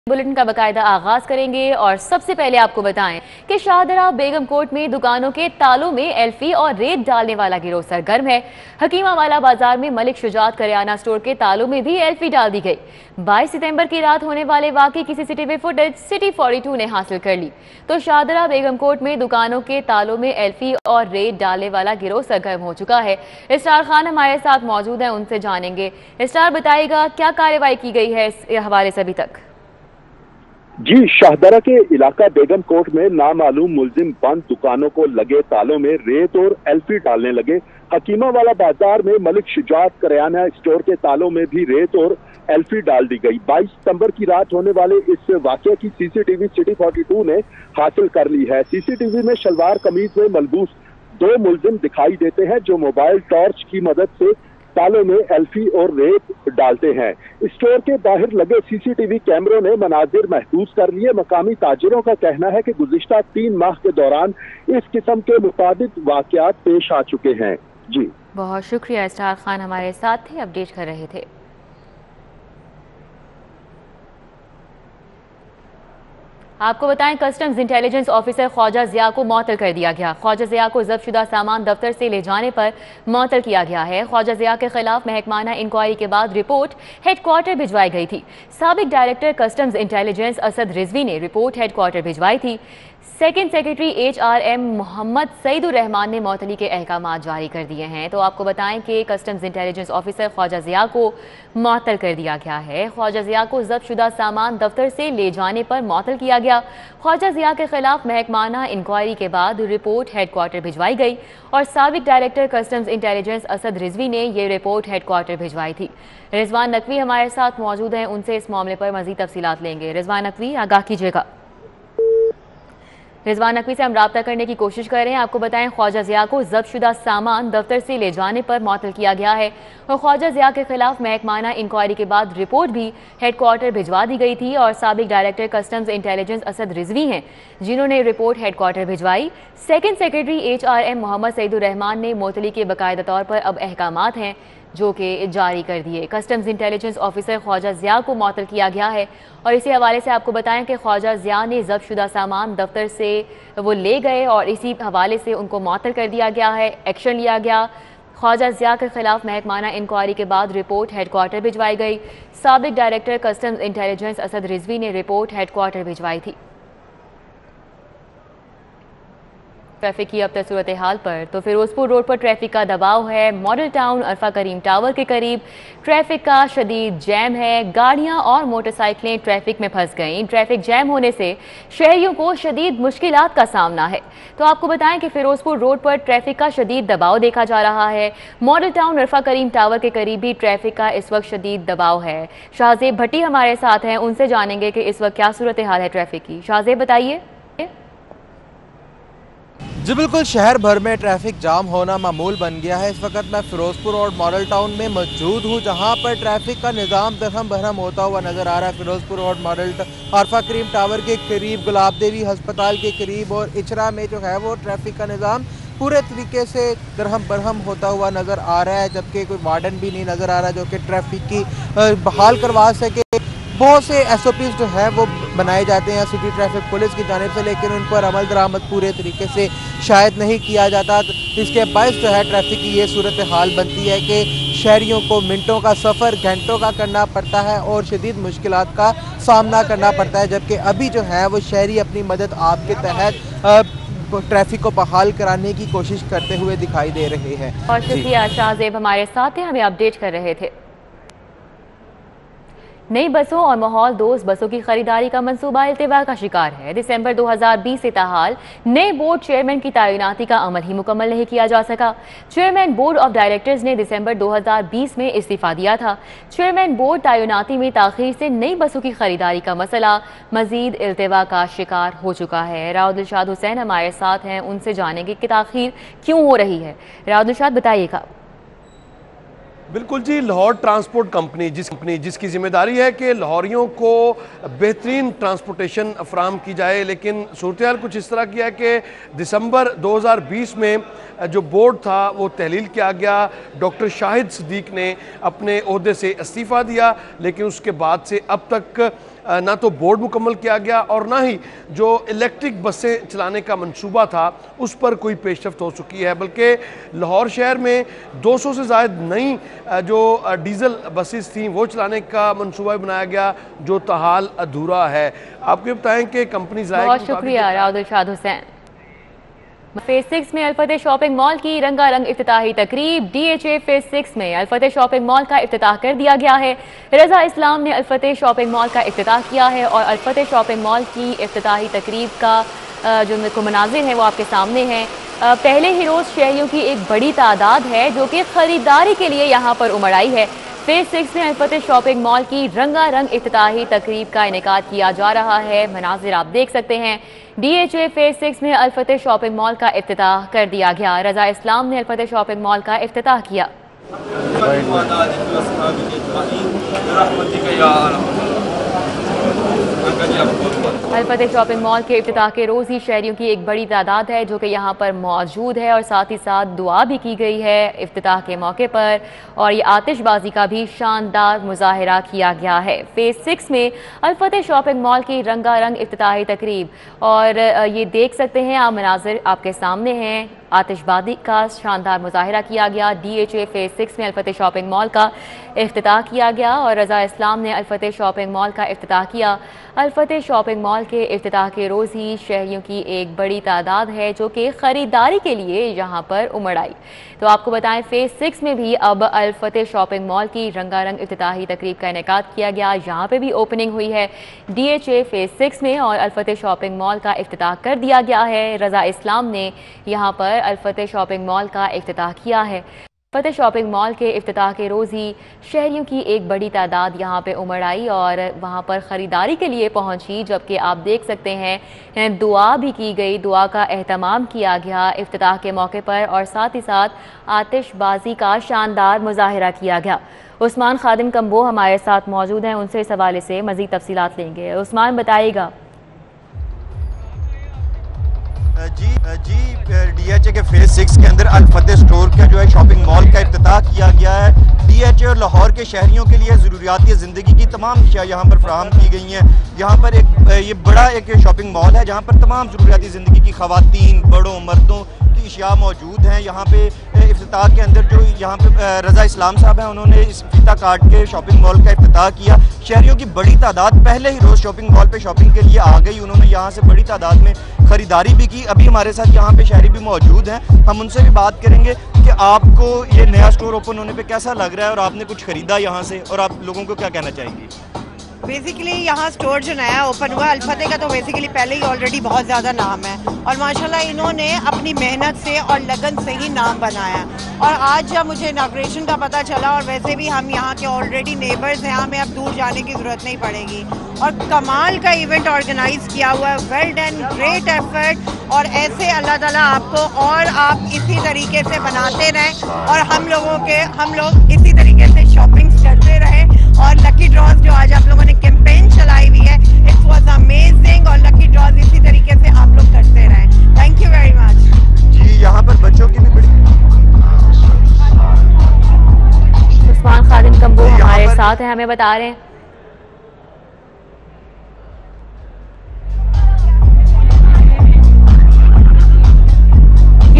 Bulletin का बाकायदा आगाज करेंगे और सबसे पहले आपको बताएं कि शाहदरा बेगम कोट में दुकानों के तालों में एल्फी और रेत डालने वाला गिरोह सरगर्म है। हकीमावाला बाजार में मलिक शुजात करियाना स्टोर के तालों में भी एल्फी डाल दी गई। 22 सितंबर की रात होने वाले वाकये की सीसीटीवी फुटेज सिटी 42 ने हासिल कर ली। तो शाहदरा बेगम कोट में दुकानों के तालों में एल्फी और रेत डालने वाला गिरोह सरगर्म हो चुका है। इस्तार खान हमारे साथ मौजूद है, उनसे जानेंगे। इस्तार, बताइएगा क्या कार्रवाई की गई है इस हवाले से अभी तक? जी, शाहदरा के इलाका बेगम कोट में नामालूम मुलजिम बंद दुकानों को लगे तालों में रेत और एल्फी डालने लगे। हकीमावाला बाजार में मलिक शुजात करियाना स्टोर के तालों में भी रेत और एल्फी डाल दी गई। 22 सितंबर की रात होने वाले इस वाकये की सीसीटीवी सिटी 42 ने हासिल कर ली है। सीसीटीवी में शलवार कमीज में मलबूस 2 मुलजिम दिखाई देते हैं जो मोबाइल टॉर्च की मदद से तालों में एल्फी और रेत डालते हैं। स्टोर के बाहर लगे सीसीटीवी कैमरों ने मनाजिर महफूज कर लिए। मकामी ताजिरों का कहना है कि गुज़िश्ता 3 माह के दौरान इस किस्म के मुताबिक वाकयात पेश आ चुके हैं। जी, बहुत शुक्रिया। इस्तार खान हमारे साथ थे, अपडेट कर रहे थे। आपको बताएं, कस्टम्स इंटेलिजेंस ऑफिसर ख्वाजा जिया को मुअत्तल कर दिया गया। ख्वाजा जिया को जब्तशुदा सामान दफ्तर से ले जाने पर मुअत्तल किया गया है। ख्वाजा जिया के खिलाफ महकमाना इंक्वायरी के बाद रिपोर्ट हेडक्वार्टर भिजवाई गई थी। साबिक director customs intelligence Asad Rizvi ने रिपोर्ट हेडक्वार्टर भिजवाई थी। Second secretary HRM Mohammad Saidur Rahman ने मुअत्तली के अहकाम जारी कर दिए हैं। तो आपको बताएं कि कस्टम्स इंटेलिजेंस ऑफिसर ख्वाजा जिया को मुअत्तल कर दिया गया है। ख्वाजा जिया को जब्तशुदा सामान दफ्तर से ले जाने पर मुअत्तल किया गया। ख्वाजा जिया के खिलाफ महकमाना इंक्वायरी के बाद रिपोर्ट हेडक्वार्टर भिजवाई गई और साबिक director customs intelligence Asad Rizvi ने ये रिपोर्ट हेडक्वार्टर भिजवाई थी। रिजवान नकवी हमारे साथ मौजूद हैं, उनसे इस मामले पर मजीद तफसीलात लेंगे। रिजवान नकवी, आगाह कीजिएगा। रिजवान नकवी से हम राब्ता करने की कोशिश कर रहे हैं। आपको बताएं, ख्वाजा जिया को जब्तशुदा सामान दफ्तर से ले जाने पर मुअत्तल किया गया है और ख्वाजा जिया के खिलाफ महकमाना इंक्वायरी के बाद रिपोर्ट भी हेडक्वार्टर भिजवा दी गई थी और साबिक director customs intelligence Asad Rizvi हैं जिन्होंने रिपोर्ट हेडक्वार्टर भिजवाई। Second secretary HRM Mohammad Saidur Rahman ने मुअत्तली के बाकायदा तौर पर अब अहकामात हैं जो कि जारी कर दिए। कस्टम्स इंटेलिजेंस ऑफिसर ख्वाजा जिया को मुअत्तल किया गया है और इसी हवाले से आपको बताएं कि ख्वाजा जिया ने जब्तशुदा सामान दफ्तर से वो ले गए और इसी हवाले से उनको मुअत्तल कर दिया गया है, एक्शन लिया गया। ख्वाजा जिया के खिलाफ महकमाना इंक्वायरी के बाद रिपोर्ट हेडक्वार्टर भिजवाई गई। साबिक director customs intelligence Asad Rizvi ने रिपोर्ट हेडक्वार्टर भिजवाई थी। ट्रैफिक की अब तक सूरत हाल पर, तो फिरोजपुर रोड पर ट्रैफिक का दबाव है। मॉडल टाउन अरफा करीम टावर के करीब ट्रैफिक का शदीद जैम है। गाड़ियां और मोटरसाइकिलें ट्रैफिक में फंस गईं। ट्रैफिक जैम होने से शहरियों को शदीद मुश्किलात का सामना है। तो आपको बताएं कि फिरोजपुर रोड पर ट्रैफिक का शदीद दबाव देखा जा रहा है। मॉडल टाउन अरफा करीम टावर के करीब भी ट्रैफिक का इस वक्त शदीद दबाव है। शाहजेब भट्टी हमारे साथ हैं, उनसे जानेंगे कि इस वक्त क्या सूरत हाल है ट्रैफिक की। शाहजेब, बताइए। जी बिल्कुल, शहर भर में ट्रैफिक जाम होना मामूल बन गया है। इस वक्त मैं फिरोजपुर और मॉडल टाउन में मौजूद हूँ जहाँ पर ट्रैफिक का निज़ाम दरहम बरहम होता हुआ नज़र आ रहा है। फिरोजपुर और मॉडल अरफा करीम टावर के करीब, गुलाब देवी अस्पताल के करीब और इचरा में जो है वो ट्रैफिक का निज़ाम पूरे तरीके से दरहम बरहम होता हुआ नज़र आ रहा है, जबकि कोई वार्डन भी नहीं नज़र आ रहा जो कि ट्रैफिक की बहाल करवा सके। बहुत से SOPs जो है वो बनाए जाते हैं सिटी ट्रैफिक पुलिस की जानिब से, लेकिन उन पर अमल दरामद पूरे तरीके से शायद नहीं किया जाता। इसके बायस जो है ट्रैफिक की ये सूरत हाल बनती है कि शहरियों को मिनटों का सफ़र घंटों का करना पड़ता है और शदीद मुश्किलात का सामना करना पड़ता है, जबकि अभी जो है वो शहरी अपनी मदद आपके तहत ट्रैफिक को बहाल कराने की कोशिश करते हुए दिखाई दे रहे हैं। और शुक्रिया शाहजेब हमारे साथ थे, हमें अपडेट कर रहे थे। नई बसों और माहौल दोस्त बसों की खरीदारी का मंसूबा इल्तिवा का शिकार है। दिसंबर 2020 से ताहाल नए बोर्ड चेयरमैन की तैनाती का अमल ही मुकम्मल नहीं किया जा सका। चेयरमैन बोर्ड ऑफ डायरेक्टर्स ने दिसंबर 2020 में इस्तीफा दिया था। चेयरमैन बोर्ड तैनाती में ताखीर से नई बसों की खरीदारी का मसला मजीद इल्तिवा का शिकार हो चुका है। राव दिलशाद हुसैन हमारे साथ हैं, उनसे जानेंगे कि ताखीर क्यों हो रही है। राव दिलशाद, बताइएगा। बिल्कुल जी, लाहौर ट्रांसपोर्ट कंपनी जिसकी जिम्मेदारी है कि लाहौरियों को बेहतरीन ट्रांसपोर्टेशन फराहम की जाए, लेकिन सूरत हाल कुछ इस तरह की है कि दिसंबर 2020 में जो बोर्ड था वो तहलील किया गया। डॉक्टर शाहिद सिद्दीक ने अपने ओहदे से इस्तीफ़ा दिया, लेकिन उसके बाद से अब तक ना तो बोर्ड मुकम्मल किया गया और ना ही जो इलेक्ट्रिक बसें चलाने का मंसूबा था उस पर कोई पेशरफ्त हो चुकी है, बल्कि लाहौर शहर में 200 से ज़्यादा नई जो डीज़ल बसेस थी वो चलाने का मंसूबा बनाया गया, जो ताहाल अधूरा है। आपको बताएं कि कंपनी बहुत शुक्रिया राउदुलशाद हुसैन। फेज 6 में अल-फतेह शॉपिंग मॉल की रंगारंग इफ्तिताही तकरीब। DHA फेज 6 में अल-फतेह शॉपिंग मॉल का इफ्तिताह कर दिया गया है। रजा इस्लाम ने अल-फतेह शॉपिंग मॉल का इफ्तिताह किया है और अल-फतेह शॉपिंग मॉल की इफ्तिताही तकरीब का जो मनाजिर है वो आपके सामने है। पहले ही रोज़ शहरियों की एक बड़ी तादाद है जो कि ख़रीदारी के लिए यहाँ पर उमड़ आई है। फेज 6 में अल-फतेह शॉपिंग मॉल की रंगारंग इफ्तिताही तकरीब का इनेकाद किया जा रहा है। मनाजिर आप देख सकते हैं। DHA फेज 6 में अल-फतेह शॉपिंग मॉल का इफ्तिताह कर दिया गया। रजा इस्लाम ने अल-फतेह शॉपिंग मॉल का इफ्तिताह किया। अल-फतेह शॉपिंग मॉल के इफ्तिताह के रोज़ ही शहरियों की एक बड़ी तादाद है जो कि यहाँ पर मौजूद है और साथ ही साथ दुआ भी की गई है इफ्तिताह के मौके पर, और ये आतिशबाजी का भी शानदार मुजाहिरा किया गया है। फेज 6 में अल-फतेह शॉपिंग मॉल की रंगारंग इफ्तिताही तकरीब, और ये देख सकते हैं आप, मनाज़िर आपके सामने हैं। आतिशबाजी का शानदार मुजाहिरा किया गया। DHA फेज 6 में अल-फतेह शॉपिंग मॉल का इफ्तिताह किया गया और रजा इस्लाम ने अल-फतेह शॉपिंग मॉल का इफ्तिताह किया। अल-फतेह शॉपिंग मॉल के इफ्तिताह के रोज़ ही शहरियों की एक बड़ी तादाद है जो कि ख़रीदारी के लिए यहाँ पर उमड़ आई। तो आपको बताएं फेज 6 में भी अब अल-फतेह शॉपिंग मॉल की रंगारंग इफ्तिताही तकरीब का इनेकाद किया गया। यहाँ पे भी ओपनिंग हुई है DHA फेज 6 में और अल-फतेह शॉपिंग मॉल का इफ्तिताह कर दिया गया है। रजा इस्लाम ने यहाँ पर अल-फतेह शॉपिंग मॉल का इफ्तिताह किया है। फतेह शॉपिंग मॉल के इफ्तिताह के रोज़ ही शहरियों की एक बड़ी तादाद यहाँ पे उमड़ आई और वहाँ पर ख़रीदारी के लिए पहुँची, जबकि आप देख सकते हैं दुआ भी की गई, दुआ का एहतमाम किया गया इफ्तिताह के मौके पर, और साथ ही साथ आतिशबाजी का शानदार मुजाहिरा किया गया। उस्मान खादिम कम्बो हमारे साथ मौजूद हैं, उनसे इस हवाले से मज़ीद तफसीलात लेंगे। उस्मान बताइएगा। जी DHA के फेज 6 के अंदर अल-फतेह स्टोर का जो है शॉपिंग मॉल का इफ्तिताह किया गया है। DHA और लाहौर के शहरियों के लिए ज़रूरियाती ज़िंदगी की तमाम अशिया यहाँ पर फराहम की गई हैं। यहाँ पर ये बड़ा एक शॉपिंग मॉल है जहाँ पर तमाम ज़रूरियाती ज़िंदगी की ख़वातीन, बड़ों, मर्दों की अशिया मौजूद हैं। यहाँ पे इफ्तिताह के अंदर जो यहाँ पे रजा इस्लाम साहब हैं, उन्होंने इस फीता काट के शॉपिंग मॉल का इफ्तिताह किया। शहरियों की बड़ी तादाद पहले ही रोज़ शॉपिंग मॉल पे शॉपिंग के लिए आ गई। उन्होंने यहाँ से बड़ी तादाद में ख़रीदारी भी की। अभी हमारे साथ यहाँ पे शहरी भी मौजूद हैं, हम उनसे भी बात करेंगे कि आपको ये नया स्टोर ओपन होने पे कैसा लग रहा है और आपने कुछ ख़रीदा यहाँ से, और आप लोगों को क्या कहना चाहेंगी? बेसिकली यहाँ स्टोर जो नया ओपन हुआ अल-फतेह का, तो बेसिकली पहले ही ऑलरेडी बहुत ज़्यादा नाम है और माशाल्लाह इन्होंने अपनी मेहनत से और लगन से ही नाम बनाया। और आज जब मुझे इनॉग्रेशन का पता चला, और वैसे भी हम यहाँ के ऑलरेडी नेबर्स हैं, हमें अब दूर जाने की ज़रूरत नहीं पड़ेगी, और कमाल का इवेंट ऑर्गेनाइज किया हुआ है। वेल डन, ग्रेट एफर्ट, और ऐसे अल्लाह ताला आपको और आप इसी तरीके से बनाते रहें और हम लोग इसी तरीके से शॉपिंग्स करते रहें। और लकी ड्रॉज जो आज आप लोगों ने कैंपेन चलाई हुई है, इट वाज अमेजिंग, और लकी ड्रॉज इसी तरीके से आप लोग करते रहें। Thank you very much. जी यहाँ पर बच्चों की भी बड़ी उस्मान खादिम कम्बो हमारे साथ हैं, हमें बता रहे हैं।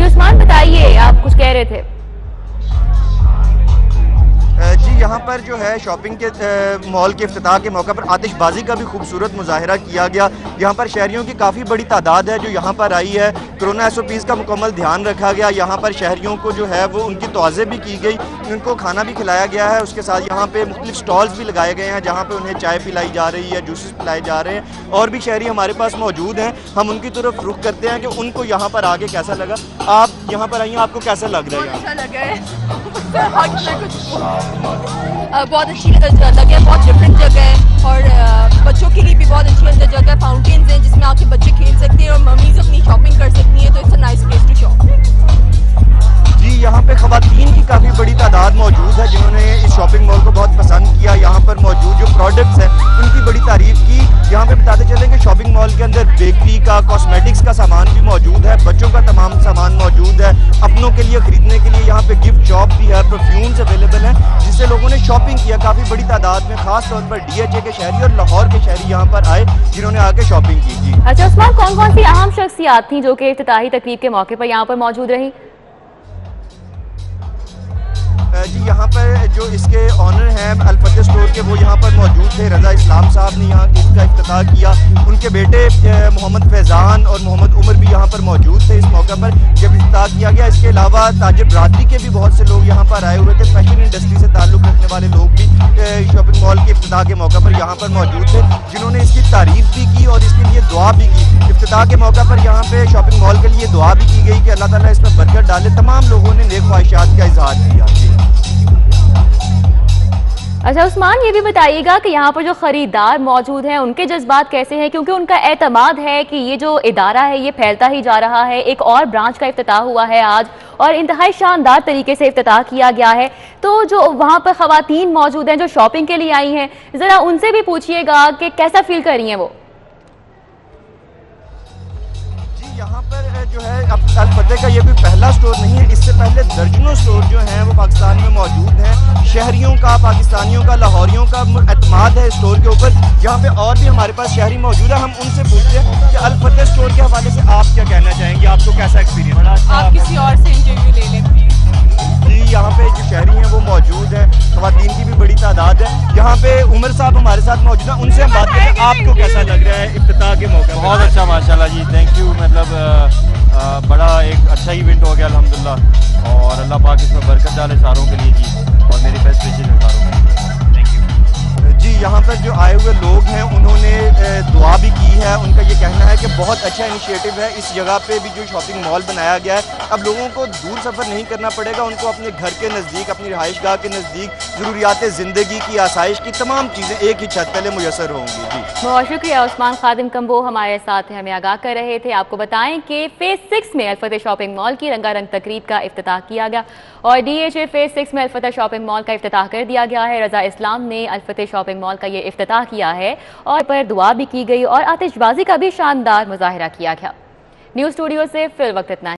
उस्मान बताइए, आप कुछ कह रहे थे। जी यहाँ पर जो है शॉपिंग के मॉल के इफ्तिताह के मौके पर आतिशबाजी का भी खूबसूरत मुजाहिरा किया गया। यहाँ पर शहरियों की काफ़ी बड़ी तादाद है जो यहाँ पर आई है। कोरोना SOPs का मुकम्मल ध्यान रखा गया। यहाँ पर शहरियों को जो है वो उनकी तोज़े भी की गई, उनको खाना भी खिलाया गया है। उसके साथ यहाँ पे मुख्तलिफ स्टॉल्स भी लगाए गए हैं जहाँ पर उन्हें चाय पिलाई जा रही है, जूसेस पिलाए जा रहे हैं। और भी शहरी हमारे पास मौजूद हैं, हम उनकी तरफ रुख करते हैं कि उनको यहाँ पर आके कैसा लगा। आप यहाँ पर आइए, आपको कैसा लग रहा है? अच्छा लगा है, बहुत अच्छी जगह है, बहुत डिफरेंट जगह है, और बच्चों के लिए भी बहुत अच्छी अंदर जगह है। फाउंटेन्स हैं जिसमें आके बच्चे खेल सकते हैं और मम्मीज अपनी शॉपिंग कर सकती हैं, तो it's a nice place to shop. जी यहाँ पे ख़वातीन की काफ़ी बड़ी तादाद मौजूद है जिन्होंने इस शॉपिंग मॉल को बहुत पसंद किया। यहाँ पर मौजूद जो प्रोडक्ट्स हैं उनकी बड़ी तारीफ की। यहाँ पे बताते चलें कि शॉपिंग मॉल जिसके अंदर बेकरी का, कॉस्मेटिक्स का सामान भी मौजूद है, बच्चों का तमाम सामान मौजूद है, अपनों के लिए खरीदने के लिए यहाँ पे गिफ्ट शॉप भी है, परफ्यूम्स अवेलेबल हैं, जिससे लोगों ने शॉपिंग किया काफ़ी बड़ी तादाद में। खास तौर पर DHA के शहरी और लाहौर के शहरी यहाँ पर आए जिन्होंने आके शॉपिंग की। जी अच्छा उस्मान, कौन कौन सी अहम शख्सियात थी जो कि इफ्तिताही तकरीब के मौके पर यहाँ पर मौजूद रही? जी यहाँ पर जो इसके ऑनर हैं अल-फतेह स्टोर के, वो यहाँ पर मौजूद थे। रज़ा इस्लाम साहब ने यहाँ इसका इफ्तिताह किया, उनके बेटे मोहम्मद फैज़ान और मोहम्मद उमर भी यहाँ पर मौजूद थे इस मौके पर जब इफ्तिताह किया गया। इसके अलावा ताजिर बरादरी के भी बहुत से लोग यहाँ पर आए हुए थे, फैशन इंडस्ट्री से ताल्लुक़ रखने वाले लोग भी शॉपिंग मॉल के इफ्तिताह के मौके पर यहाँ पर मौजूद थे, जिन्होंने इसकी तारीफ भी की और इसके लिए दुआ भी की। इफ्तिताह के मौके पर यहाँ पे शॉपिंग मॉल के लिए दुआ भी की गई कि अल्लाह ताला इसमें बरकत डाले। तमाम लोगों ने नेक ख्वाहिशात का इजहार किया। अच्छा उस्मान, ये भी बताइएगा कि यहाँ पर जो खरीदार मौजूद हैं उनके जज्बात कैसे हैं, क्योंकि उनका एतमाद है कि ये जो इदारा है ये फैलता ही जा रहा है। एक और ब्रांच का इफ्तिताह हुआ है आज और इंतहाई शानदार तरीके से इफ्तिताह किया गया है। तो जो वहाँ पर ख़वातीन मौजूद हैं जो शॉपिंग के लिए आई हैं, ज़रा उनसे भी पूछिएगा कि कैसा फील कर रही हैं वो। यहाँ पर जो है अल-फतेह का ये कोई पहला स्टोर नहीं है, इससे पहले दर्जनों स्टोर जो हैं वो पाकिस्तान में मौजूद हैं। शहरियों का, पाकिस्तानियों का, लाहौरियों का एतमाद है स्टोर के ऊपर। यहाँ पे और भी हमारे पास शहरी मौजूद है, हम उनसे पूछते हैं कि अल-फतेह स्टोर के हवाले से आप क्या कहना चाहेंगे, आपको कैसा एक्सपीरियंस? आप किसी और से इंटरव्यू ले लें प्लीज। जी यहाँ पे जो शहरी हैं वो मौजूद है, ख़वातीन की भी बड़ी तादाद है। यहाँ पे उमर साहब हमारे साथ मौजूद हैं, उनसे हम बात करते हैं। आपको कैसा लग रहा है इफ्तिताह के मौके? बहुत अच्छा माशाल्लाह जी, थैंक यू। मतलब बड़ा एक अच्छा इवेंट हो गया अल्हम्दुलिल्लाह, और अल्लाह पाक इसमें बरकत डाले सारों के लिए जी, और मेरी बेस्ट विशेस है सारों के लिए। थैंक यू जी। यहाँ पर जो आए हुए लोग हैं उन्होंने दुआ भी की है। उनका ये कहना है कि बहुत अच्छा इनिशिएटिव है, इस जगह पे भी जो शॉपिंग मॉल बनाया गया है, अब लोगों को दूर सफ़र नहीं करना पड़ेगा, उनको अपने घर के नज़दीक, अपनी रिहाइशगाह के नज़दीक ज़रूरियात ज़िंदगी की, आसाइश की तमाम चीज़ें एक ही छत तले मुयसर होंगी। जी बहुत शुक्रिया उस्मान खादिम कम्बो हमारे साथ हमें आगाह कर रहे थे। आपको बताएं कि फेज़ 6 में अल-फतेह शॉपिंग मॉल की रंगारंग तकरीब का इफ्तिताह किया गया और DHA फेज़ 6 में अल-फतेह शॉपिंग मॉल का इफ्तिताह कर दिया गया है। रज़ा इस्लाम ने अल-फतेह शॉपिंग मॉल का ये इफ्तिताह किया है और पर दुआ भी की गई और आतिशबाजी का भी शानदार मुजाहिरा किया गया। न्यूज़ स्टूडियो से फिल वक्त इतना।